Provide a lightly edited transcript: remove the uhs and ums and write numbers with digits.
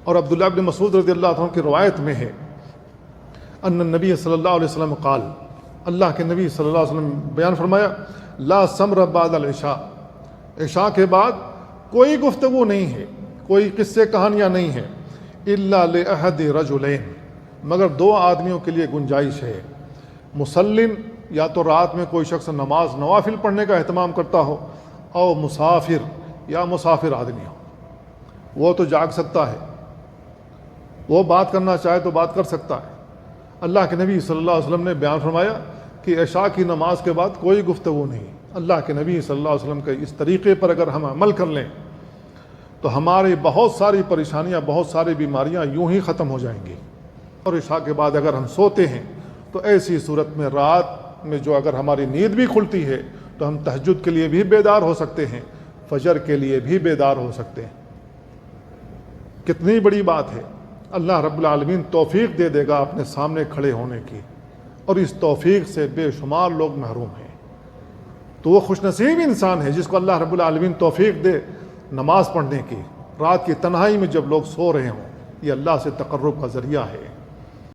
اور عبداللہ ابن مسعود رضی اللہ عنہ کی روایت میں ہے ان النبی صلی اللہ علیہ وسلم قال، اللہ کے نبی صلی اللہ علیہ وسلم بیان فرمایا، لا سمر بعد العشاء، عشاء کے بعد کوئی گفتگو نہیں ہے، کوئی قصے کہانیاں نہیں ہیں، الا لأحد رجلین، مگر دو آدمیوں کے لیے گنجائش ہے، مسلن، یا تو رات میں کوئی شخص نماز نوافل پڑھنے کا اہتمام کرتا ہو، او مسافر، یا مسافر آدمی ہو، وہ تو جاگ سکتا ہے، وہ بات کرنا چاہے تو بات کر سکتا ہے۔ اللہ کے نبی صلی اللہ علیہ وسلم نے بیان فرمایا کہ عشاء کی نماز کے بعد کوئی گفتگو نہیں۔ اللہ کے نبی صلی اللہ علیہ وسلم کے اس طریقے پر اگر ہم عمل کر لیں تو ہماری بہت ساری پریشانیاں، بہت ساری بیماریاں یوں ہی ختم ہو جائیں گی۔ اور عشاء کے بعد اگر ہم سوتے ہیں تو ایسی صورت میں رات میں جو اگر ہماری نیند بھی کھلتی ہے تو ہم تہجد کے لیے بھی بیدار ہو سکتے ہیں، فجر کے لیے بھی بیدار ہو سکتے ہیں۔ کتنی بڑی بات ہے، اللہ رب العالمین توفیق دے دے گا اپنے سامنے کھڑے ہونے کی، اور اس توفیق سے بے شمار لوگ محروم ہیں۔ تو وہ خوش نصیب انسان ہے جس کو اللہ رب العالمین توفیق دے نماز پڑھنے کی، رات کی تنہائی میں جب لوگ سو رہے ہوں۔ یہ اللہ سے تقرب کا ذریعہ ہے۔